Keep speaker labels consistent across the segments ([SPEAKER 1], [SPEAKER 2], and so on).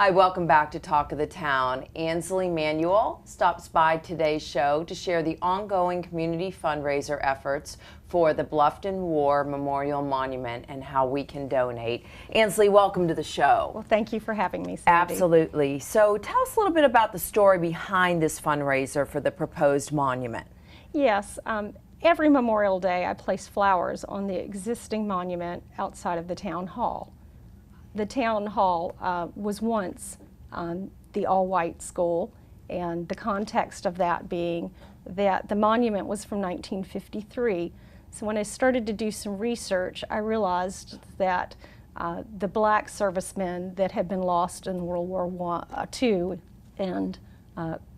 [SPEAKER 1] Hi, welcome back to Talk of the Town. AnsleyManuel stops by today's show to share the ongoing community fundraiser efforts for the Bluffton War Memorial Monument and how we can donate. Ansley, welcome to the show.
[SPEAKER 2] Well, thank you for having me, Sandy.
[SPEAKER 1] Absolutely. So tell us a little bit about the story behind this fundraiser for the proposed monument.
[SPEAKER 2] Yes, every Memorial Day I place flowers on the existing monument outside of the town hall. The town hall was once the all-white school, and the context of that being that the monument was from 1953. So when I started to do some research, I realized that the black servicemen that had been lost in World War II and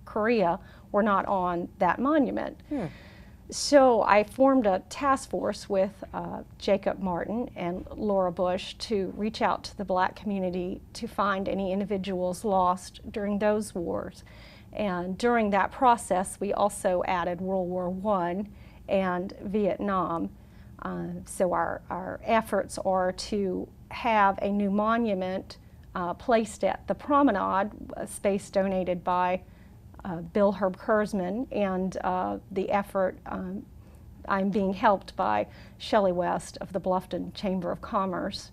[SPEAKER 2] Korea were not on that monument. So I formed a task force with Jacob Martin and Laura Bush to reach out to the black community to find any individuals lost during those wars. And during that process, we also added World War I and Vietnam. So our efforts are to have a new monument placed at the promenade, a space donated by Bill Herb Kurzman, and the effort, I'm being helped by Shelley West of the Bluffton Chamber of Commerce.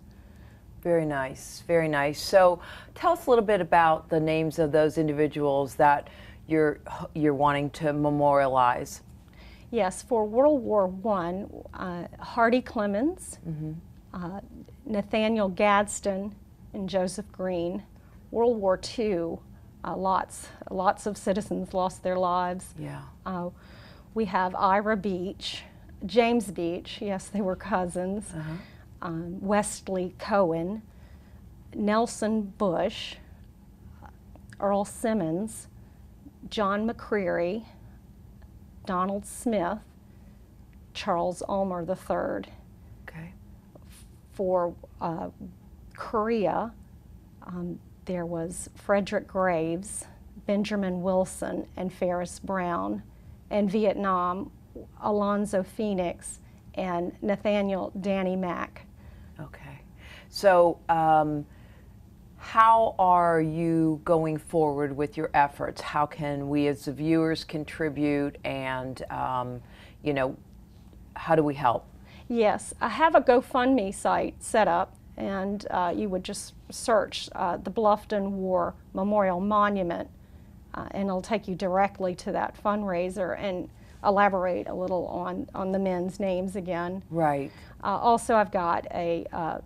[SPEAKER 1] Very nice, very nice. So tell us a little bit about the names of those individuals that you're wanting to memorialize.
[SPEAKER 2] Yes, for World War I, Hardy Clemens, Nathaniel Gadsden, and Joseph Green. World War II, lots of citizens lost their lives.
[SPEAKER 1] Yeah.
[SPEAKER 2] We have Ira Beach, James Beach, yes, they were cousins, Wesley Cohen, Nelson Bush, Earl Simmons, John McCreary, Donald Smith, Charles Ulmer III.
[SPEAKER 1] Okay.
[SPEAKER 2] For Korea, there was Frederick Graves, Benjamin Wilson, and Ferris Brown. And Vietnam, Alonzo Phoenix and Nathaniel Danny Mack.
[SPEAKER 1] Okay. So how are you going forward with your efforts? How can we as the viewers contribute, and you know, how do we help?
[SPEAKER 2] Yes, I have a GoFundMe site set up, and you would just search the Bluffton War Memorial Monument, and it'll take you directly to that fundraiser and elaborate a little on the men's names again.
[SPEAKER 1] Right.
[SPEAKER 2] Also, I've got a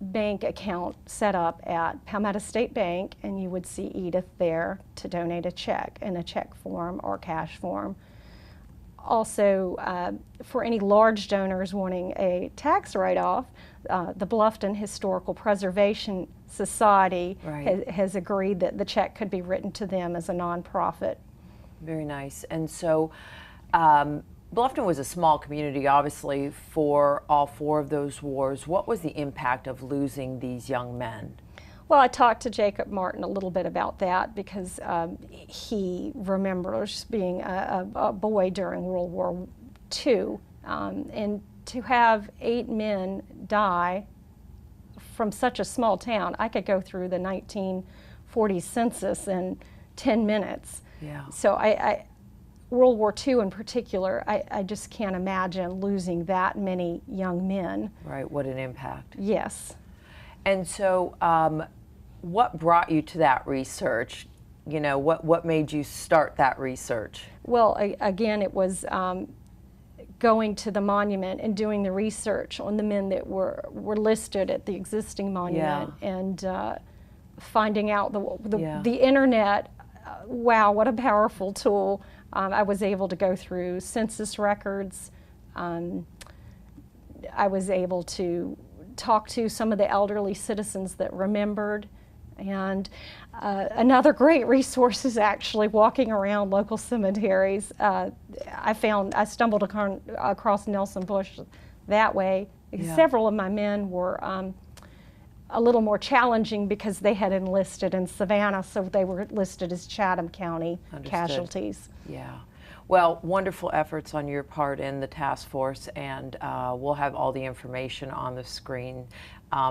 [SPEAKER 2] bank account set up at Palmetto State Bank, and you would see Edith there to donate a check in a check form or cash form. Also, for any large donors wanting a tax write-off, the Bluffton Historical Preservation Society has agreed that the check could be written to them as a nonprofit.
[SPEAKER 1] Very nice. And so Bluffton was a small community, obviously, for all four of those wars. What was the impact of losing these young men?
[SPEAKER 2] Well, I talked to Jacob Martin a little bit about that because he remembers being a boy during World War II. And to have 8 men die from such a small town, I could go through the 1940 census in 10 minutes.
[SPEAKER 1] Yeah.
[SPEAKER 2] So World War II in particular, I just can't imagine losing that many young men.
[SPEAKER 1] Right, what an impact.
[SPEAKER 2] Yes.
[SPEAKER 1] And so what brought you to that research? You know, what made you start that research?
[SPEAKER 2] Well, again, it was going to the monument and doing the research on the men that were listed at the existing monument, and finding out the internet. Wow, what a powerful tool. I was able to go through census records. I was able to talk to some of the elderly citizens that remembered. And another great resource is actually walking around local cemeteries. I stumbled across Nelson Bush that way.
[SPEAKER 1] Yeah.
[SPEAKER 2] Several of my men were a little more challenging because they had enlisted in Savannah, so they were listed as Chatham County casualties.
[SPEAKER 1] Yeah. Well, wonderful efforts on your part in the task force, and we'll have all the information on the screen.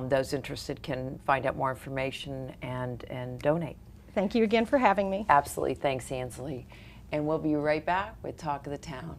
[SPEAKER 1] Those interested can find out more information and donate.
[SPEAKER 2] Thank you again for having me.
[SPEAKER 1] Absolutely. Thanks, Ansley. And we'll be right back with Talk of the Town.